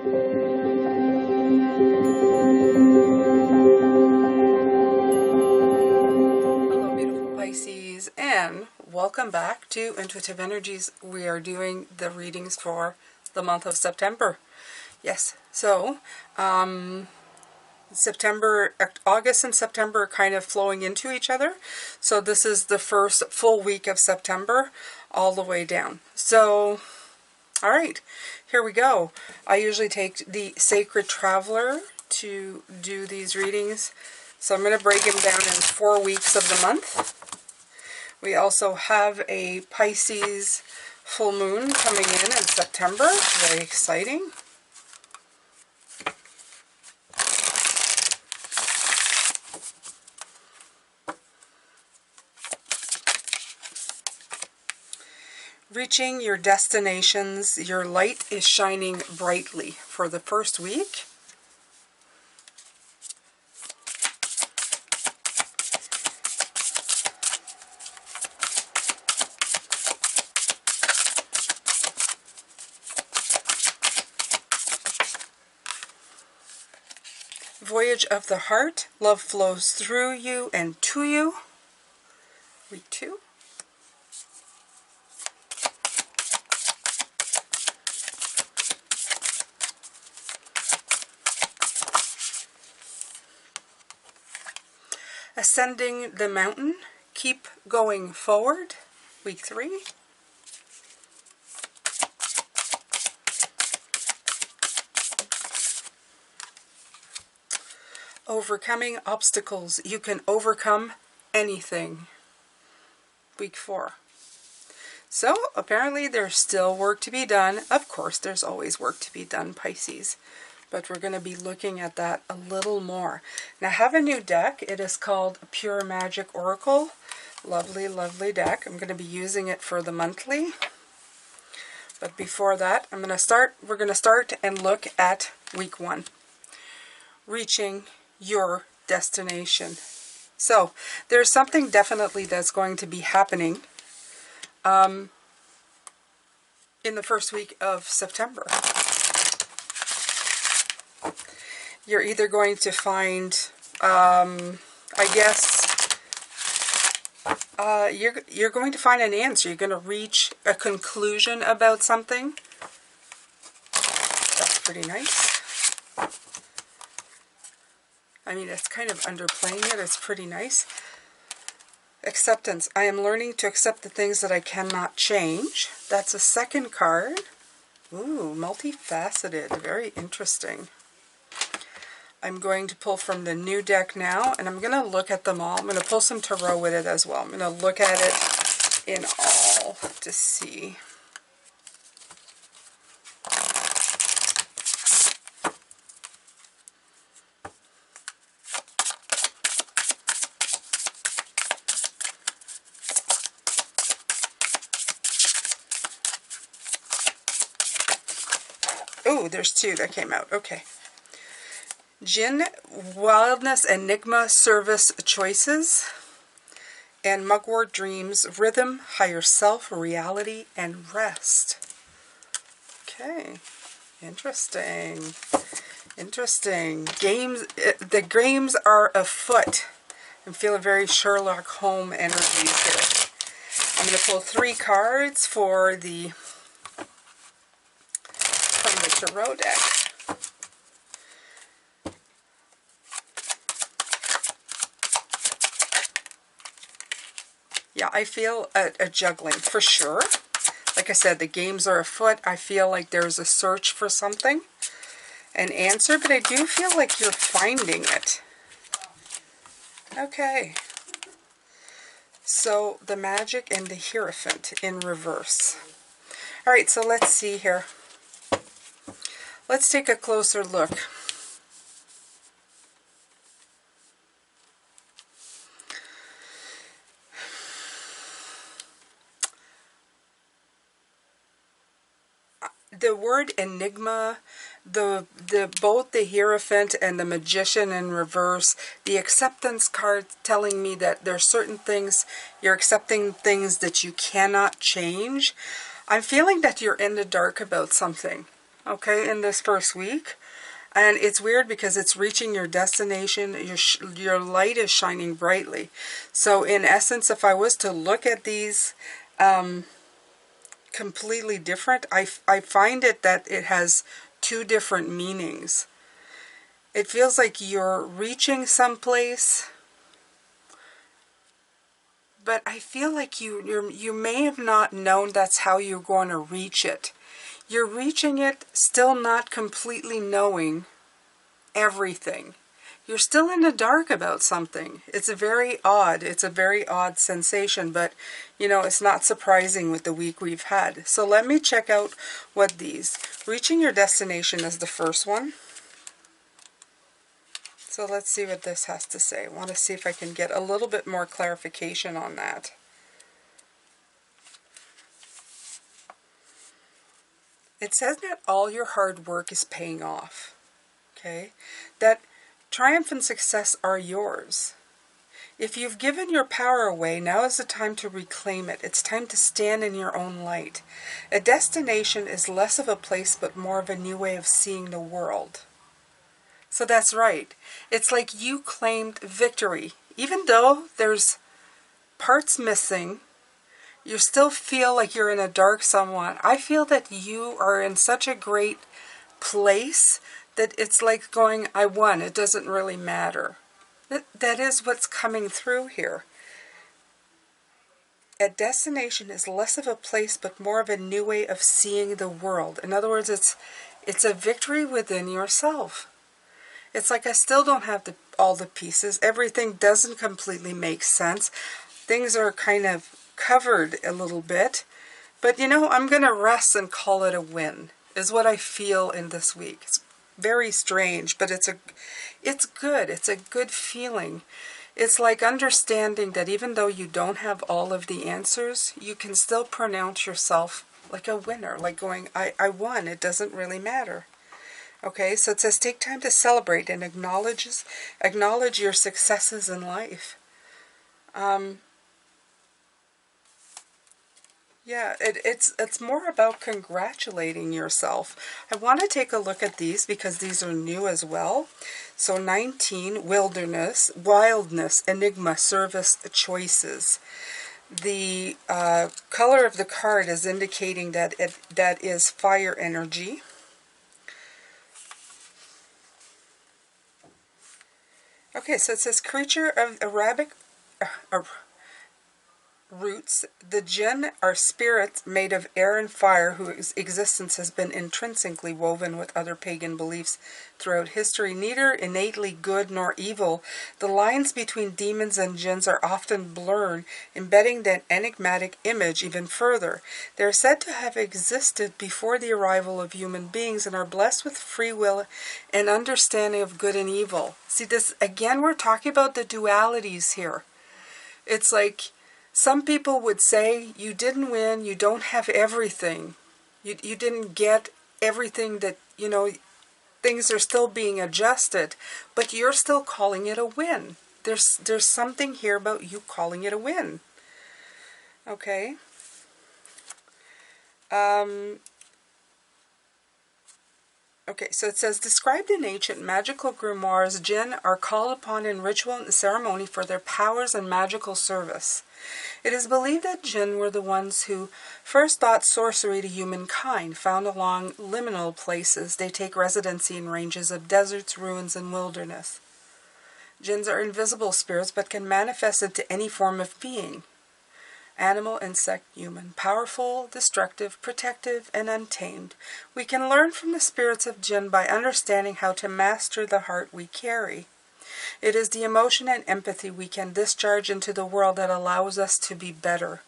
Hello, beautiful Pisces, and welcome back to Intuitive Energies. We are doing the readings for the month of September. Yes, so August and September are kind of flowing into each other. So this is the first full week of September all the way down. So, all right, here we go. I usually take the Sacred Traveler to do these readings. So I'm going to break them down in 4 weeks of the month. We also have a Pisces full moon coming in September. Very exciting. Reaching your destinations, your light is shining brightly for the first week. Voyage of the heart, love flows through you and to you. Week 2. Ascending the mountain, keep going forward. Week 3. Overcoming obstacles. You can overcome anything. Week 4. So, apparently there's still work to be done. Of course, there's always work to be done, Pisces. But we're going to be looking at that a little more. Now, I have a new deck. It is called Pure Magic Oracle. Lovely, lovely deck. I'm going to be using it for the monthly. But before that, we're going to start and look at week 1. Reaching your destination. So, there's something definitely that's going to be happening in the first week of September. You're either going to find, you're going to find an answer. You're going to reach a conclusion about something. That's pretty nice. I mean, it's kind of underplaying it. It's pretty nice. Acceptance. I am learning to accept the things that I cannot change. That's a second card. Ooh, multifaceted. Very interesting. I'm going to pull from the new deck now, and I'm going to look at them all. I'm going to pull some tarot with it as well. I'm going to look at it in all to see. Oh, there's 2 that came out. Okay. Jinn, Wildness, Enigma, Service, Choices, and Mugwort, Dreams, Rhythm, Higher Self, Reality, and Rest. Okay, interesting. Interesting. Games, the games are afoot. I'm feeling very Sherlock Holmes energy here. I'm going to pull 3 cards from the tarot deck. Yeah, I feel a juggling for sure. Like I said, the games are afoot. I feel like there's a search for something, an answer, but I do feel like you're finding it. Okay. So, the Magic and the Hierophant in reverse. All right, so let's see here. Let's take a closer look. The word enigma, both the Hierophant and the Magician in reverse, the acceptance card telling me that there are certain things, you're accepting things that you cannot change. I'm feeling that you're in the dark about something. okay, in this first week. And it's weird because it's reaching your destination. Your light is shining brightly. So in essence, if I was to look at these completely different, I find it that it has two different meanings. It feels like you're reaching someplace, but I feel like you may have not known that's how you're going to reach it. You're reaching it still not completely knowing everything. You're still in the dark about something. It's a very odd sensation, but you know, it's not surprising with the week we've had. So let me check out what these. Reaching your destination is the first one. So let's see what this has to say. I want to see if I can get a little bit more clarification on that. It says that all your hard work is paying off. Okay? That triumph and success are yours. If you've given your power away, now is the time to reclaim it. It's time to stand in your own light. A destination is less of a place, but more of a new way of seeing the world. So that's right. It's like you claimed victory. Even though there's parts missing, you still feel like you're in a dark somewhat. I feel that you are in such a great place that it's like going, I won. It doesn't really matter. That is what's coming through here. A destination is less of a place, but more of a new way of seeing the world. In other words, it's a victory within yourself. It's like I still don't have all the pieces. Everything doesn't completely make sense. Things are kind of covered a little bit. But you know, I'm going to rest and call it a win, is what I feel in this week. It's very strange, but it's good. It's a good feeling. It's like understanding that even though you don't have all of the answers, you can still pronounce yourself like a winner, like going, I won. It doesn't really matter. Okay, so it says take time to celebrate and acknowledge your successes in life. Yeah, it's more about congratulating yourself. I want to take a look at these because these are new as well. So 19, wildness, enigma, service, choices. The color of the card is indicating that that is fire energy. Okay, so it says creature of Arabic roots. The jinn are spirits made of air and fire whose existence has been intrinsically woven with other pagan beliefs throughout history. Neither innately good nor evil, the lines between demons and jinns are often blurred, embedding the enigmatic image even further. They are said to have existed before the arrival of human beings and are blessed with free will and understanding of good and evil. See, this again, we're talking about the dualities here. It's like some people would say, you didn't win, you don't have everything. You didn't get everything that, you know, things are still being adjusted, but you're still calling it a win. There's something here about you calling it a win. Okay? Okay, so it says, described in ancient magical grimoires, jinn are called upon in ritual and ceremony for their powers and magical service. It is believed that jinn were the ones who first taught sorcery to humankind. Found along liminal places, they take residency in ranges of deserts, ruins, and wilderness. Jinns are invisible spirits, but can manifest into any form of being. Animal, insect, human, powerful, destructive, protective, and untamed. We can learn from the spirits of jinn by understanding how to master the heart we carry. It is the emotion and empathy we can discharge into the world that allows us to be better.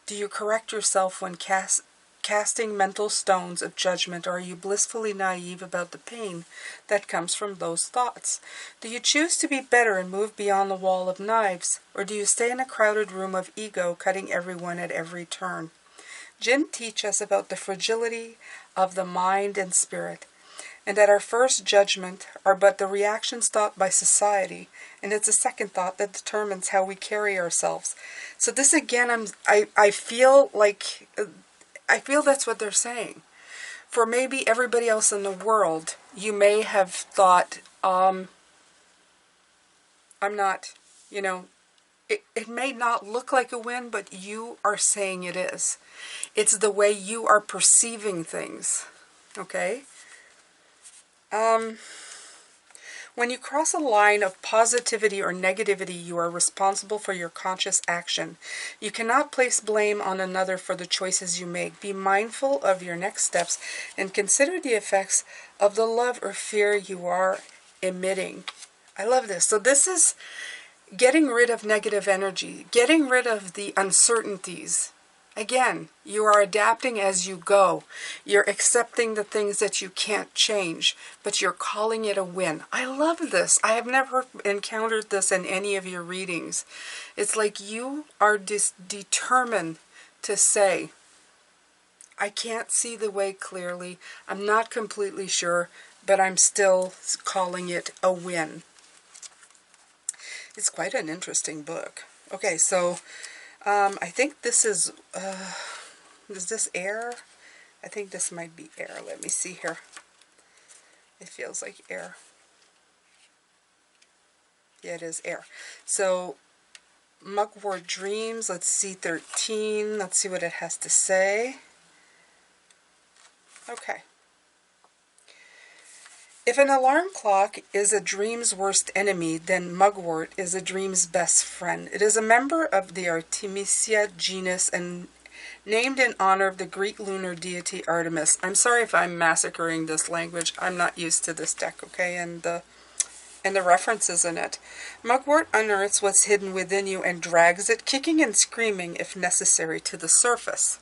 Do you correct yourself when casting mental stones of judgment, or are you blissfully naive about the pain that comes from those thoughts? Do you choose to be better and move beyond the wall of knives, or do you stay in a crowded room of ego, cutting everyone at every turn? Jinn teach us about the fragility of the mind and spirit, and that our first judgment are but the reactions thought by society, and it's a second thought that determines how we carry ourselves. So this again, I feel that's what they're saying. for maybe everybody else in the world, you may have thought, I'm not, you know, it may not look like a win, but you are saying it is. It's the way you are perceiving things, okay? When you cross a line of positivity or negativity, you are responsible for your conscious action. You cannot place blame on another for the choices you make. Be mindful of your next steps and consider the effects of the love or fear you are emitting. I love this. So this is getting rid of negative energy, getting rid of the uncertainties. Again, you are adapting as you go. You're accepting the things that you can't change, but you're calling it a win. I love this. I have never encountered this in any of your readings. It's like you are determined to say, I can't see the way clearly. I'm not completely sure, but I'm still calling it a win. It's quite an interesting book. Okay, so I think this is this air? I think this might be air. Let me see here. It feels like air. Yeah, it is air. So, Mugwort Dreams, let's see 13. Let's see what it has to say. Okay. If an alarm clock is a dream's worst enemy, then Mugwort is a dream's best friend. It is a member of the Artemisia genus and named in honor of the Greek lunar deity Artemis. I'm sorry if I'm massacring this language. I'm not used to this deck, okay, and the references in it. Mugwort unearths what's hidden within you and drags it, kicking and screaming if necessary, to the surface.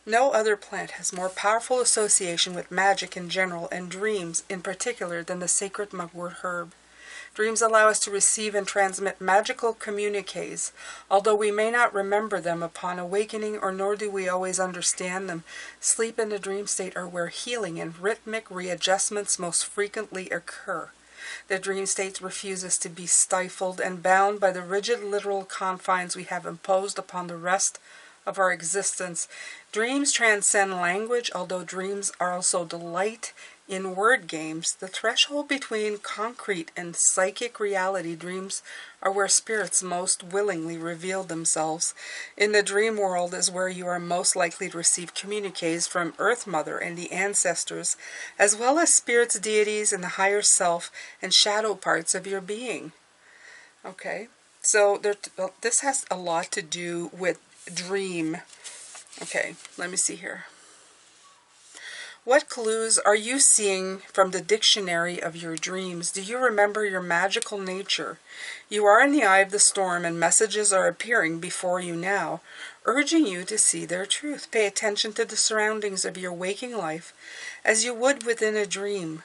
No other plant has more powerful association with magic in general and dreams in particular than the sacred mugwort herb. Dreams allow us to receive and transmit magical communiques, although we may not remember them upon awakening, or nor do we always understand them. Sleep and the dream state are where healing and rhythmic readjustments most frequently occur. The dream state refuses to be stifled and bound by the rigid literal confines we have imposed upon the rest of our existence. Dreams transcend language, although dreams are also delight in word games. The threshold between concrete and psychic reality, dreams are where spirits most willingly reveal themselves. In the dream world is where you are most likely to receive communiques from Earth Mother and the ancestors, as well as spirits, deities, and the higher self and shadow parts of your being. Okay, so this has a lot to do with dream. Okay, let me see here. What clues are you seeing from the dictionary of your dreams? Do you remember your magical nature? You are in the eye of the storm, and messages are appearing before you now, urging you to see their truth. Pay attention to the surroundings of your waking life as you would within a dream.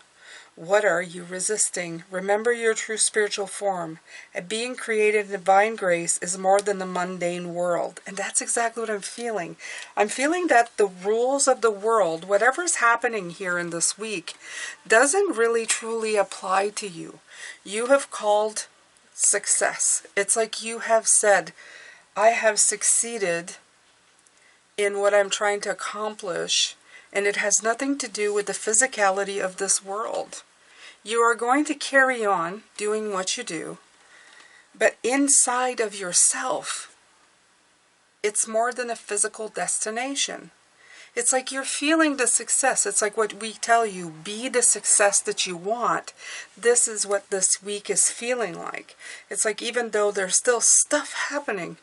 What are you resisting? Remember your true spiritual form. A being created in divine grace is more than the mundane world. And that's exactly what I'm feeling. I'm feeling that the rules of the world, whatever's happening here in this week, doesn't really truly apply to you. You have called success. It's like you have said, I have succeeded in what I'm trying to accomplish, and it has nothing to do with the physicality of this world. You are going to carry on doing what you do, but inside of yourself, it's more than a physical destination. It's like you're feeling the success. It's like what we tell you, be the success that you want. This is what this week is feeling like. It's like even though there's still stuff happening,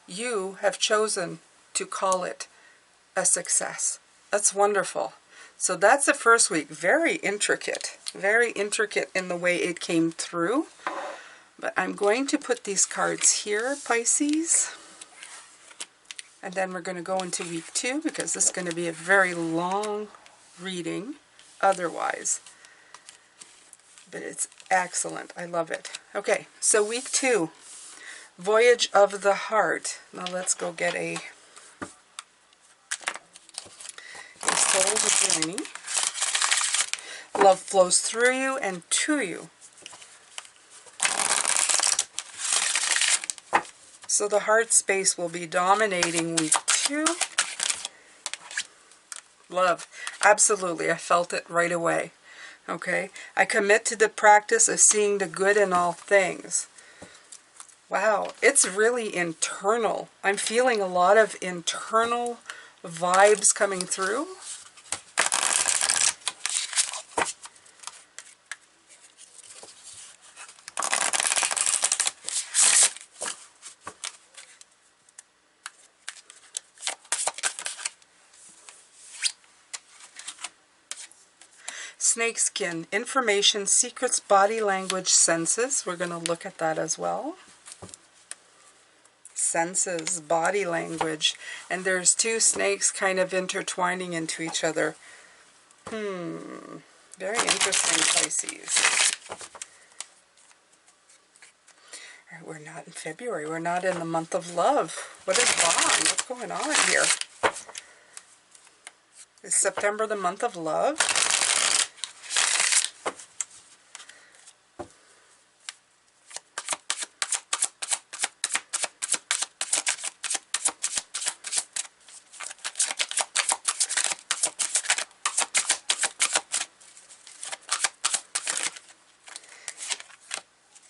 you have chosen to call it a success. That's wonderful. So that's the first week. Very intricate in the way it came through. But I'm going to put these cards here, Pisces. And then we're going to go into week 2 because this is going to be a very long reading otherwise. But it's excellent. I love it. Okay, so week 2, Voyage of the Heart. Now let's go get a soul journey. Love flows through you and to you. So the heart space will be dominating week 2. Love. Absolutely. I felt it right away. Okay. I commit to the practice of seeing the good in all things. Wow. It's really internal. I'm feeling a lot of internal vibes coming through. Snakeskin, information, secrets, body language, senses. We're going to look at that as well. Senses, body language. And there's two snakes kind of intertwining into each other. Very interesting, Pisces. All right, we're not in February. We're not in the month of love. What is wrong? What's going on here? Is September the month of love?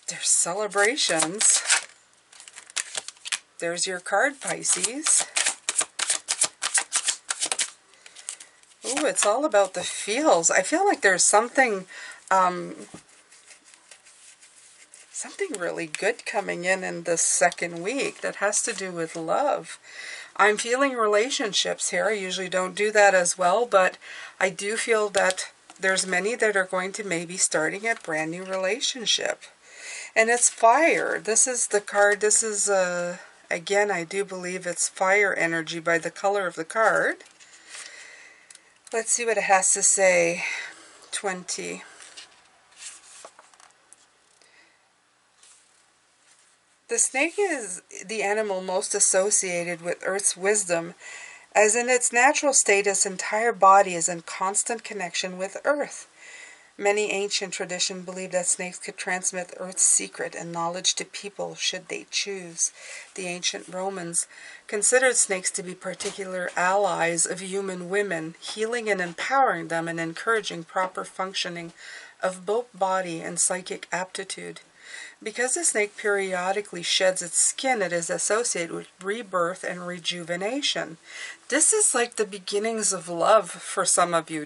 There's celebrations. There's your card, Pisces. Ooh, it's all about the feels. I feel like there's something really good coming in this second week that has to do with love. I'm feeling relationships here. I usually don't do that as well, but I do feel that there's many that are going to maybe starting a brand new relationship. And it's fire. This is the card. This is, again, I do believe it's fire energy by the color of the card. Let's see what it has to say. 20. The snake is the animal most associated with Earth's wisdom, as in its natural state, its entire body is in constant connection with Earth. Many ancient traditions believed that snakes could transmit Earth's secret and knowledge to people should they choose. The ancient Romans considered snakes to be particular allies of human women, healing and empowering them and encouraging proper functioning of both body and psychic aptitude. Because the snake periodically sheds its skin, it is associated with rebirth and rejuvenation. This is like the beginnings of love for some of you.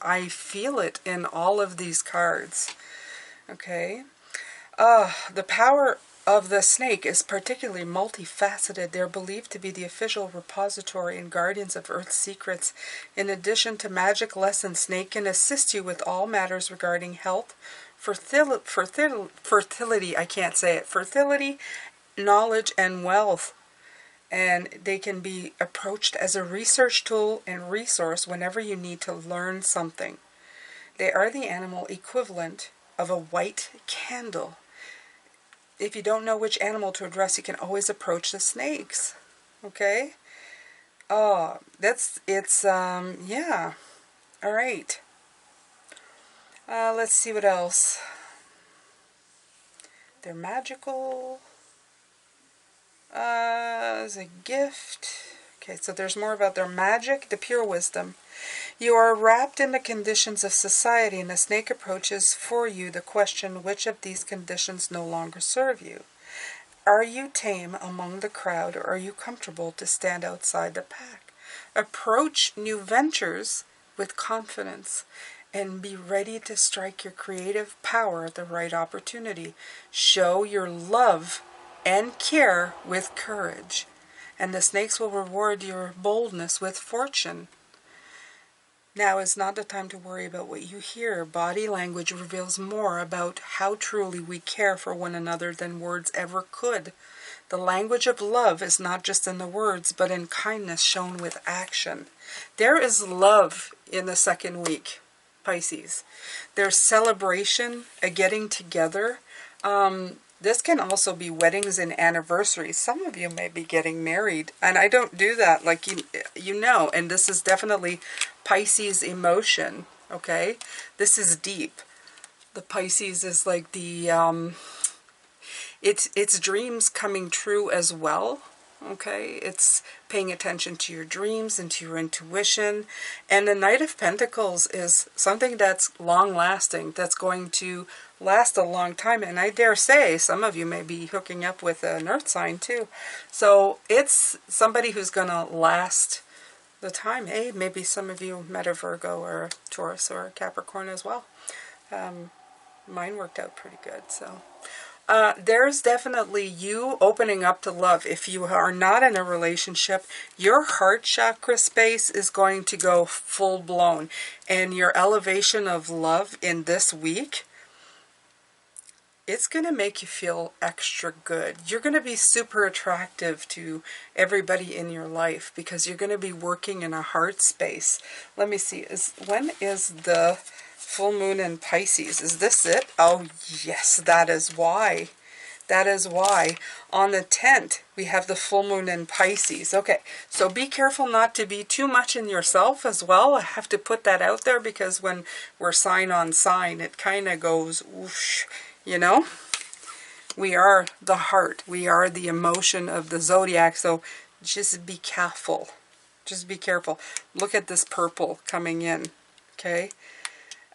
I feel it in all of these cards. Okay? The power of the snake is particularly multifaceted. They're believed to be the official repository and guardians of Earth's secrets. In addition to magic lessons, snake can assist you with all matters regarding health, fertility, I can't say it, fertility, knowledge, and wealth. And they can be approached as a research tool and resource whenever you need to learn something. They are the animal equivalent of a white candle. If you don't know which animal to address, you can always approach the snakes. Okay? Oh, yeah. All right. Let's see what else. They're magical. As a gift. Okay, so there's more about their magic, the pure wisdom. You are wrapped in the conditions of society, and the snake approaches for you the question, which of these conditions no longer serve you? Are you tame among the crowd, or are you comfortable to stand outside the pack? Approach new ventures with confidence and be ready to strike your creative power at the right opportunity. Show your love and care with courage, and the snakes will reward your boldness with fortune. Now is not the time to worry about what you hear. Body language reveals more about how truly we care for one another than words ever could. The language of love is not just in the words, but in kindness shown with action. There is love in the second week, Pisces. There's celebration, a getting together. This can also be weddings and anniversaries. Some of you may be getting married, and I don't do that, like you know, and this is definitely Pisces emotion, okay? This is deep. The Pisces is like the, it's dreams coming true as well, Okay, it's paying attention to your dreams and to your intuition. And the Knight of Pentacles is something that's long-lasting, that's going to last a long time. And I dare say some of you may be hooking up with an earth sign too. So it's somebody who's going to last the time. Hey, maybe some of you met a Virgo or a Taurus or a Capricorn as well. Mine worked out pretty good, so... there's definitely you opening up to love. If you are not in a relationship, your heart chakra space is going to go full blown. And your elevation of love in this week, it's going to make you feel extra good. You're going to be super attractive to everybody in your life because you're going to be working in a heart space. Let me see. When is the full moon in Pisces? Is this it? Oh, yes, that is why. That is why. On the 10th, we have the full moon in Pisces. Okay, so be careful not to be too much in yourself as well. I have to put that out there because when we're sign on sign, it kind of goes whoosh, you know? We are the heart. We are the emotion of the zodiac, so just be careful. Just be careful. Look at this purple coming in, okay?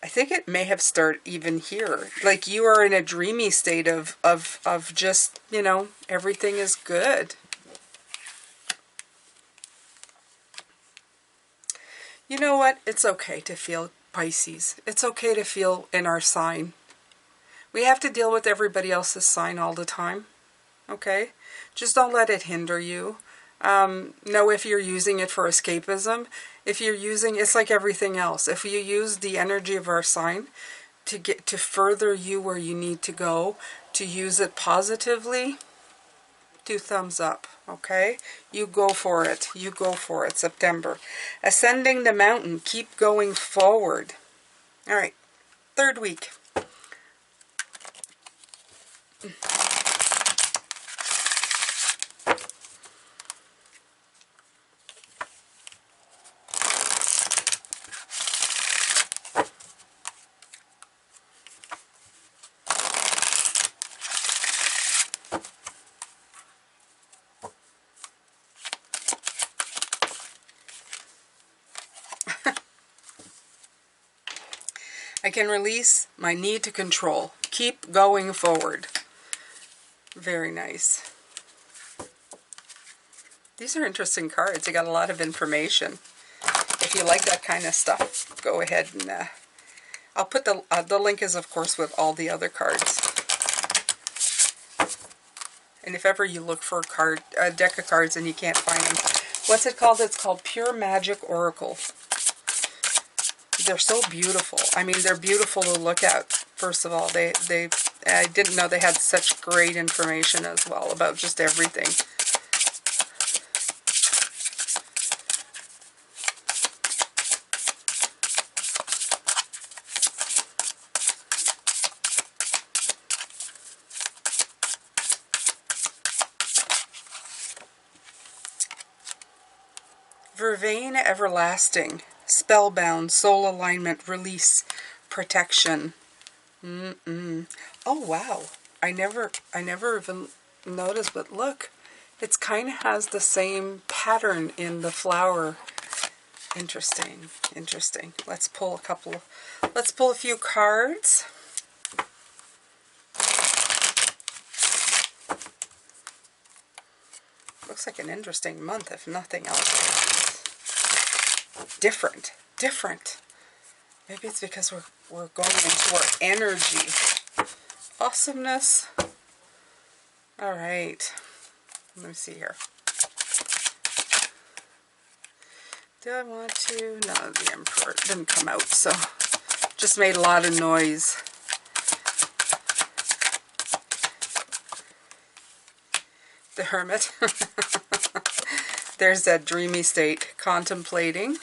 I think it may have started even here. Like you are in a dreamy state of just, you know, everything is good. You know what? It's okay to feel Pisces. It's okay to feel in our sign. We have to deal with everybody else's sign all the time. Okay? Just don't let it hinder you. Know if you're using it for escapism. If you're using, it's like everything else. If you use the energy of our sign to get to further you where you need to go, to use it positively, 2 thumbs up, okay? You go for it. You go for it. September. Ascending the mountain. Keep going forward. All right. 3rd week. I can release my need to control. Keep going forward. Very nice. These are interesting cards. They got a lot of information. If you like that kind of stuff, go ahead and... I'll put the link is, of course, with all the other cards. And if ever you look for a deck of cards and you can't find them, what's it called? It's called Pure Magic Oracle. They're so beautiful. I mean, they're beautiful to look at. First of all, I didn't know they had such great information as well about just everything. Vervain everlasting. Spellbound, soul alignment, release, protection. Oh wow! I never even noticed, but look, it's kind of has the same pattern in the flower. Interesting, interesting. Let's pull a few cards. Looks like an interesting month, if nothing else. Different. Maybe it's because we're going into our energy. Awesomeness. All right. Let me see here. Do I want to? No, the Emperor didn't come out, so just made a lot of noise. The Hermit. There's that dreamy state, contemplating.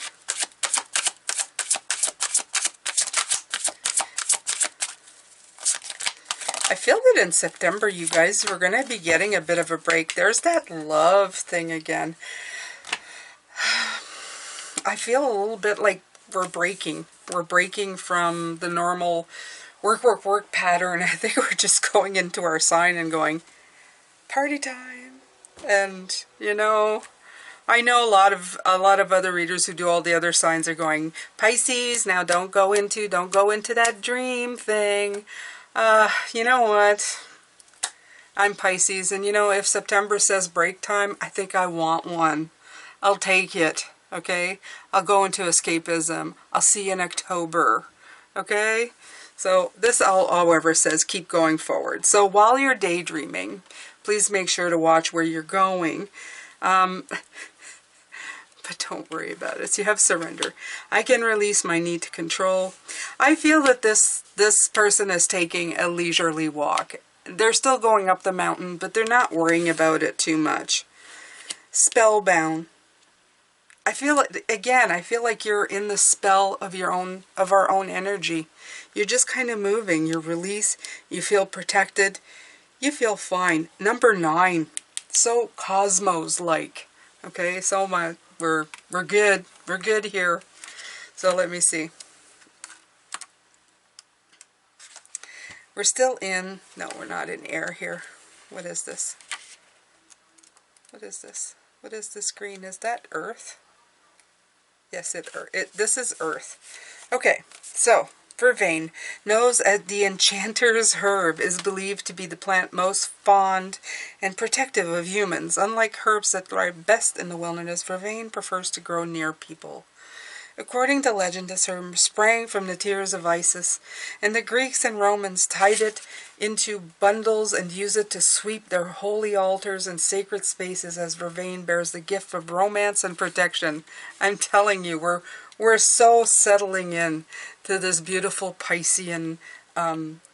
I feel that in September, you guys, we're going to be getting a bit of a break. There's that love thing again. I feel a little bit like we're breaking. We're breaking from the normal work pattern. I think we're just going into our sign and going, party time. And, you know, I know a lot of other readers who do all the other signs are going, Pisces, now don't go into that dream thing. You know what? I'm Pisces, and you know, if September says break time, I think I want one. I'll take it, okay? I'll go into escapism. I'll see you in October, okay? So this, however, says keep going forward. So while you're daydreaming, please make sure to watch where you're going. But don't worry about it. So you have surrender. I can release my need to control. I feel that this person is taking a leisurely walk. They're still going up the mountain, but they're not worrying about it too much. Spellbound. I feel like you're in the spell of our own energy. You're just kind of moving. You release. You feel protected. You feel fine. Number 9. So cosmos-like. Okay, so we're good. We're good here. So let me see. We're still in, no, we're not in air here. What is this? What is this? What is this green? Is that Earth? Yes, this is Earth. Okay, so, vervain, knows as the enchanter's herb, is believed to be the plant most fond and protective of humans. Unlike herbs that thrive best in the wilderness, vervain prefers to grow near people. According to legend, this herb sprang from the tears of Isis, and the Greeks and Romans tied it into bundles and used it to sweep their holy altars and sacred spaces, as vervain bears the gift of romance and protection. I'm telling you, we're so settling in to this beautiful Piscean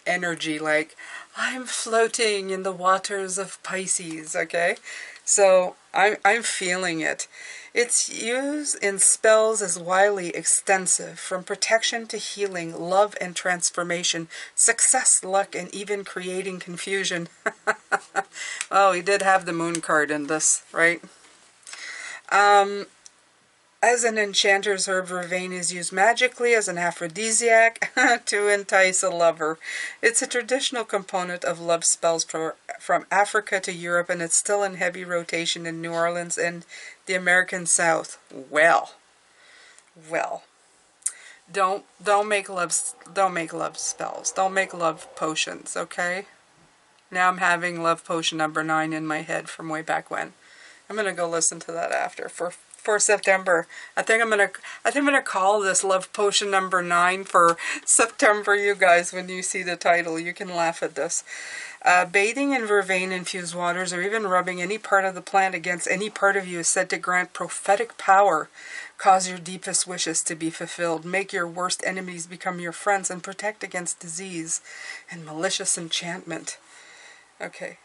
energy, like I'm floating in the waters of Pisces, okay? So I'm feeling it. Its use in spells is widely extensive, from protection to healing, love and transformation, success, luck, and even creating confusion. Oh, we did have the moon card in this, right? As an enchanter's herb, vervain is used magically as an aphrodisiac to entice a lover. It's a traditional component of love spells from Africa to Europe, and it's still in heavy rotation in New Orleans and the American South. Well, don't make love spells. Don't make love potions, okay? Now I'm having love potion number 9 in my head from way back when. I'm gonna go listen to that after for September. I think I'm gonna call this love potion number 9 for September, you guys. When you see the title, you can laugh at this. Bathing in vervain infused waters, or even rubbing any part of the plant against any part of you, is said to grant prophetic power, cause your deepest wishes to be fulfilled, make your worst enemies become your friends, and protect against disease and malicious enchantment. Okay.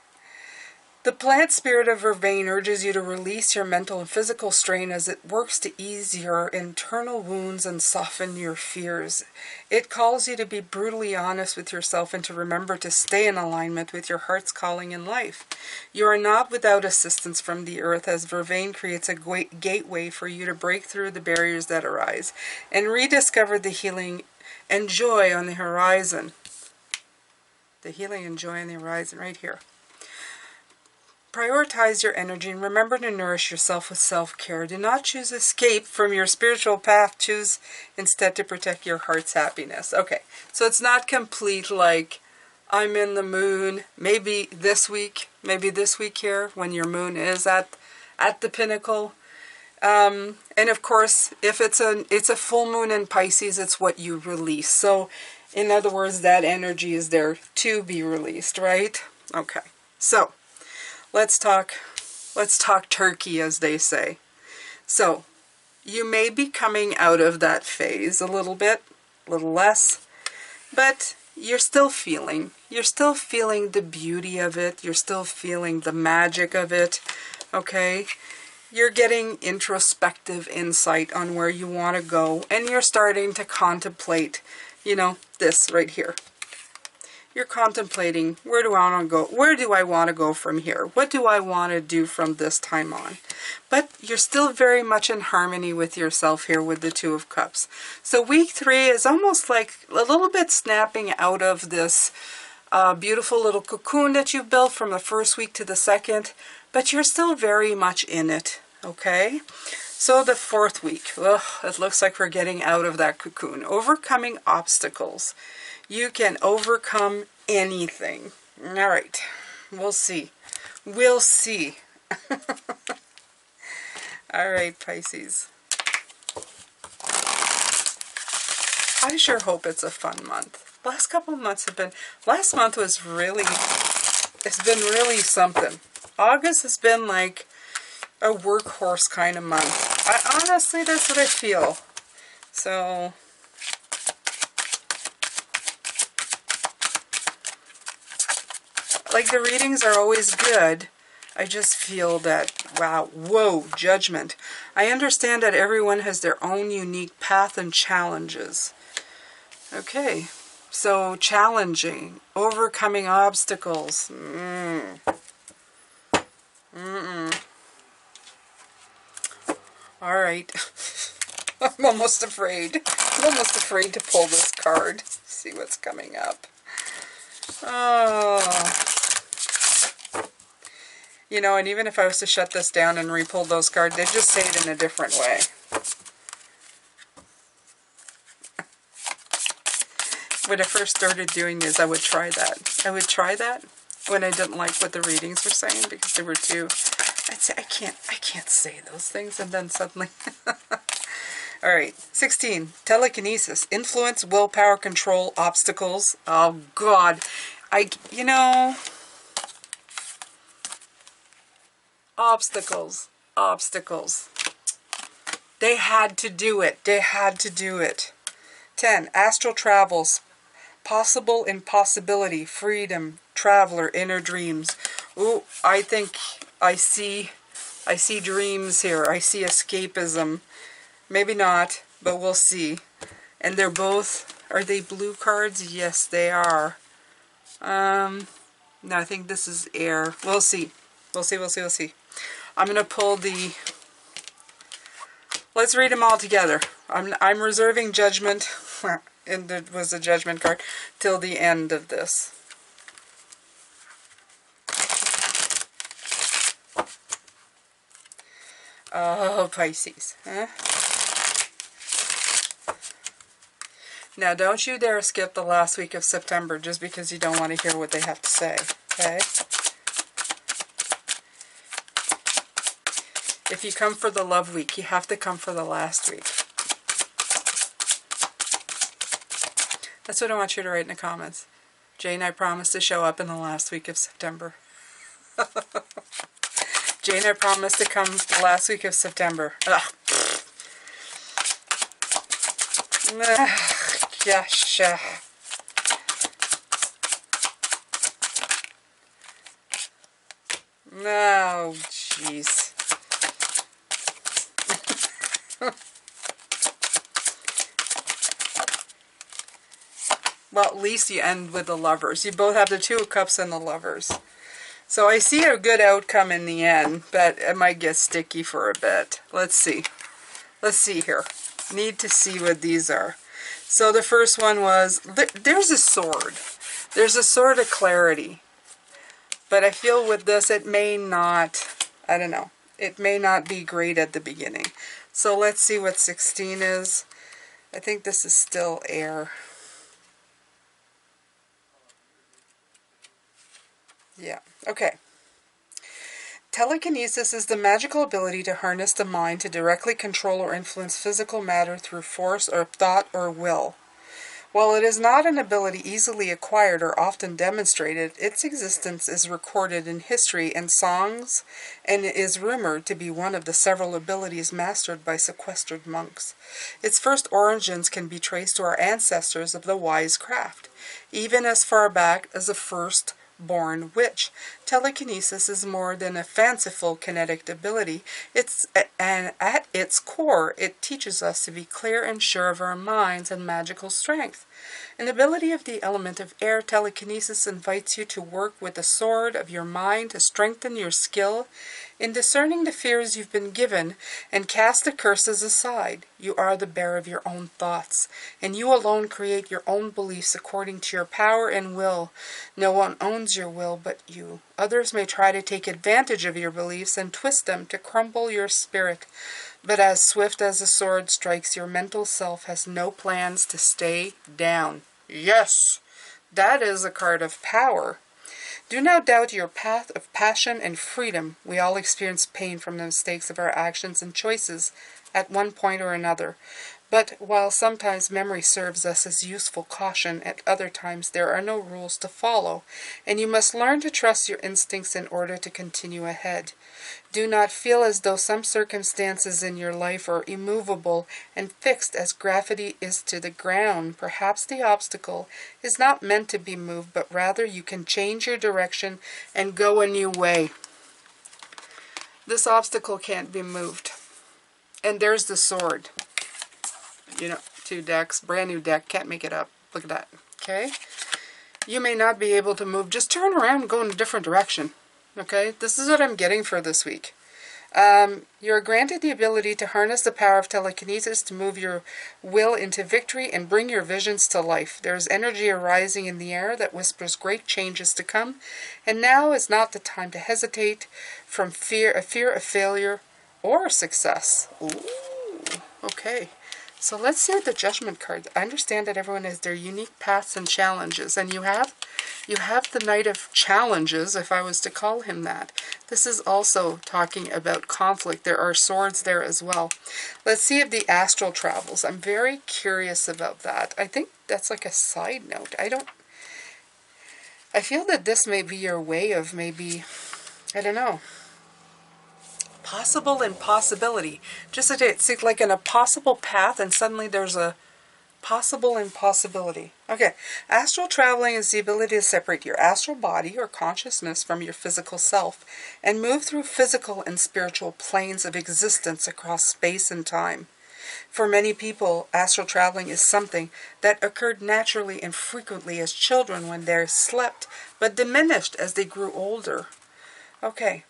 The plant spirit of vervain urges you to release your mental and physical strain as it works to ease your internal wounds and soften your fears. It calls you to be brutally honest with yourself and to remember to stay in alignment with your heart's calling in life. You are not without assistance from the earth, as vervain creates a gateway for you to break through the barriers that arise and rediscover the healing and joy on the horizon. The healing and joy on the horizon right here. Prioritize your energy and remember to nourish yourself with self-care. Do not choose escape from your spiritual path. Choose instead to protect your heart's happiness. Okay, so it's not complete like I'm in the moon. Maybe this week here when your moon is at the pinnacle. And of course, if it's a full moon in Pisces, it's what you release. So in other words, that energy is there to be released, right? Okay, so let's talk turkey, as they say. So, you may be coming out of that phase a little bit, a little less, but you're still feeling the beauty of it. You're still feeling the magic of it, okay? You're getting introspective insight on where you want to go, and you're starting to contemplate, you know, this right here. You're contemplating, where do I want to go? Where do I want to go from here? What do I want to do from this time on? But you're still very much in harmony with yourself here with the Two of Cups. So week 3 is almost like a little bit snapping out of this beautiful little cocoon that you've built from the first week to the second. but you're still very much in it, okay? So the fourth week, it looks like we're getting out of that cocoon. Overcoming obstacles. You can overcome anything. All right, we'll see. We'll see. All right, Pisces. I sure hope it's a fun month. Last couple of months have been, last month was really, it's been really something. August has been like a workhorse kind of month. Honestly, that's what I feel. So, like, the readings are always good. I just feel that, wow, whoa, judgment. I understand that everyone has their own unique path and challenges. Okay, so challenging, overcoming obstacles. All right. I'm almost afraid. I'm almost afraid to pull this card. See what's coming up. Oh. You know, and even if I was to shut this down and re-pull those cards, they'd just say it in a different way. When I first started doing this, I would try that. I would try that when I didn't like what the readings were saying because they were too... I'd say, I can't say those things, and then suddenly... All right, 16. Telekinesis. Influence, willpower, control, obstacles. Oh, God. You know... Obstacles. Obstacles. They had to do it. They had to do it. 10. Astral travels. Possible impossibility. Freedom. Traveler. Inner dreams. Ooh, I think I see dreams here. I see escapism. Maybe not, but we'll see. And they're both, are they blue cards? Yes, they are. No, I think this is air. We'll see. We'll see, we'll see, we'll see. I'm going to pull the... Let's read them all together. I'm reserving judgment, and it was a judgment card, till the end of this. Oh, Pisces. Huh? Now, don't you dare skip the last week of September just because you don't want to hear what they have to say, okay? If you come for the love week, you have to come for the last week. That's what I want you to write in the comments. Jane, I promise to show up in the last week of September. Jane, I promise to come the last week of September. Ugh. Gosh. No, jeez. Well, at least you end with the Lovers. You both have the Two of Cups and the Lovers. So I see a good outcome in the end, but it might get sticky for a bit. Let's see. Let's see here. Need to see what these are. So the first one was, there's a sword. There's a sword of clarity. But I feel with this, it may not, I don't know. It may not be great at the beginning. So let's see what 16 is. I think this is still air. Yeah, okay. Telekinesis is the magical ability to harness the mind to directly control or influence physical matter through force or thought or will. While it is not an ability easily acquired or often demonstrated, its existence is recorded in history and songs and is rumored to be one of the several abilities mastered by sequestered monks. Its first origins can be traced to our ancestors of the wise craft, even as far back as the first born witch. Telekinesis is more than a fanciful kinetic ability. And at its core, it teaches us to be clear and sure of our minds and magical strength. An ability of the element of air, telekinesis invites you to work with the sword of your mind to strengthen your skill In discerning the fears you've been given and cast the curses aside, you are the bearer of your own thoughts, and you alone create your own beliefs according to your power and will. No one owns your will but you. Others may try to take advantage of your beliefs and twist them to crumble your spirit, but as swift as a sword strikes, your mental self has no plans to stay down. Yes, that is a card of power. Do not doubt your path of passion and freedom. We all experience pain from the mistakes of our actions and choices at one point or another. But while sometimes memory serves us as useful caution, at other times there are no rules to follow, and you must learn to trust your instincts in order to continue ahead. Do not feel as though some circumstances in your life are immovable and fixed as gravity is to the ground. Perhaps the obstacle is not meant to be moved, but rather you can change your direction and go a new way. This obstacle can't be moved. And there's the sword. You know, 2 decks, brand new deck, can't make it up. Look at that. Okay? You may not be able to move. Just turn around and go in a different direction. Okay? This is what I'm getting for this week. You're granted the ability to harness the power of telekinesis to move your will into victory and bring your visions to life. There is energy arising in the air that whispers great changes to come, and now is not the time to hesitate from fear of failure or success. Ooh, okay. So let's see the Judgment card. I understand that everyone has their unique paths and challenges, and you have the Knight of Challenges, if I was to call him that. This is also talking about conflict. There are swords there as well. Let's see if the astral travels. I'm very curious about that. I think that's like a side note. I feel that this may be your way of maybe, I don't know, possible impossibility. Just that it's like an impossible path, and suddenly there's a possible impossibility. Okay, astral traveling is the ability to separate your astral body or consciousness from your physical self and move through physical and spiritual planes of existence across space and time. For many people, astral traveling is something that occurred naturally and frequently as children when they slept, but diminished as they grew older. Okay.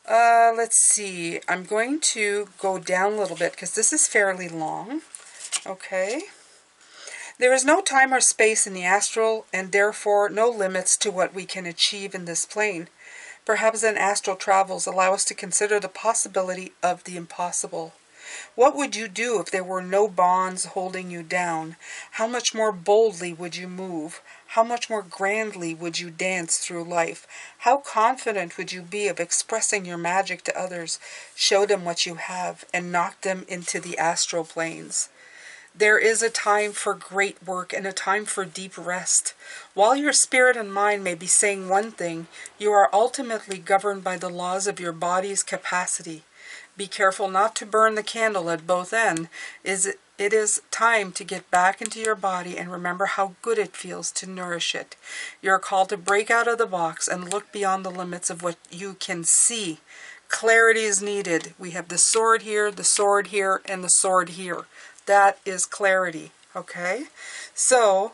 Let's see. I'm going to go down a little bit because this is fairly long. Okay. There is no time or space in the astral, and therefore no limits to what we can achieve in this plane. Perhaps then astral travels allow us to consider the possibility of the impossible. What would you do if there were no bonds holding you down? How much more boldly would you move? How much more grandly would you dance through life? How confident would you be of expressing your magic to others? Show them what you have and knock them into the astral planes. There is a time for great work and a time for deep rest. While your spirit and mind may be saying one thing, you are ultimately governed by the laws of your body's capacity. Be careful not to burn the candle at both ends. It is time to get back into your body and remember how good it feels to nourish it. You are called to break out of the box and look beyond the limits of what you can see. Clarity is needed. We have the sword here, and the sword here. That is clarity, okay? So,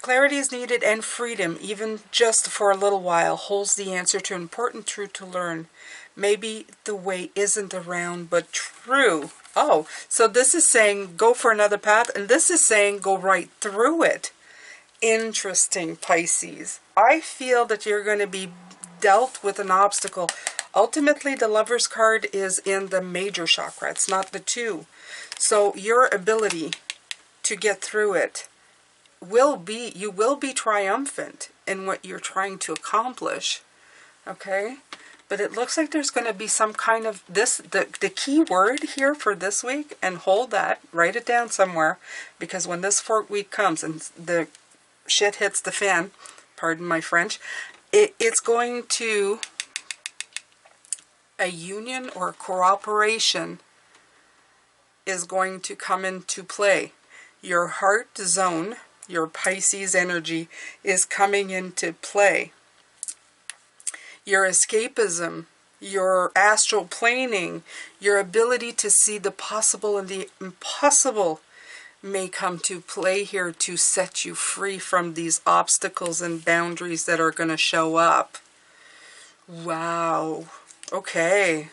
clarity is needed, and freedom, even just for a little while, holds the answer to an important truth to learn. Maybe the way isn't around, but true. Oh, so this is saying go for another path, and this is saying go right through it. Interesting, Pisces. I feel that you're going to be dealt with an obstacle. Ultimately, the Lover's card is in the major chakra. It's not the 2. So your ability to get through it you will be triumphant in what you're trying to accomplish. Okay? But it looks like there's going to be some kind of the key word here for this week, and hold that, write it down somewhere, because when this 4th week comes and the shit hits the fan, pardon my French, it's going to, a union or cooperation is going to come into play. Your heart zone, your Pisces energy, is coming into play. Your escapism, your astral planing, your ability to see the possible and the impossible may come to play here to set you free from these obstacles and boundaries that are going to show up. Wow. Okay.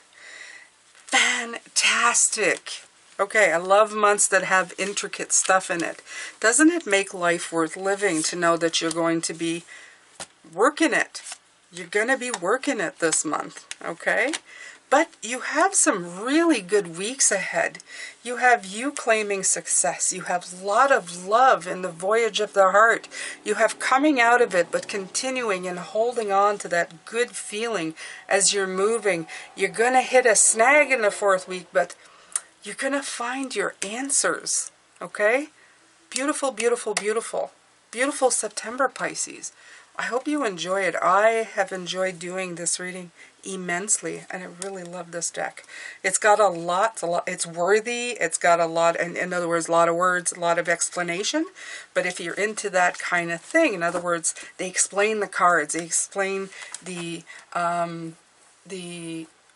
Fantastic. Okay, I love months that have intricate stuff in it. Doesn't it make life worth living to know that you're going to be working it? You're going to be working it this month, okay? But you have some really good weeks ahead. You have you claiming success. You have a lot of love in the voyage of the heart. You have coming out of it, but continuing and holding on to that good feeling as you're moving. You're going to hit a snag in the 4th week, but you're going to find your answers, okay? Beautiful, beautiful, beautiful. Beautiful September, Pisces. I hope you enjoy it. I have enjoyed doing this reading immensely, and I really love this deck. It's got a lot, it's worthy, it's got a lot, and in other words, a lot of words, a lot of explanation, but if you're into that kind of thing, in other words, they explain the cards, they explain the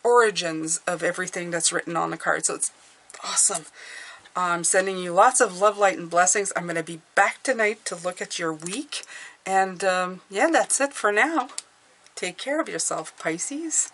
origins of everything that's written on the card, so it's awesome. I'm sending you lots of love, light, and blessings. I'm going to be back tonight to look at your week. And yeah, that's it for now. Take care of yourself, Pisces.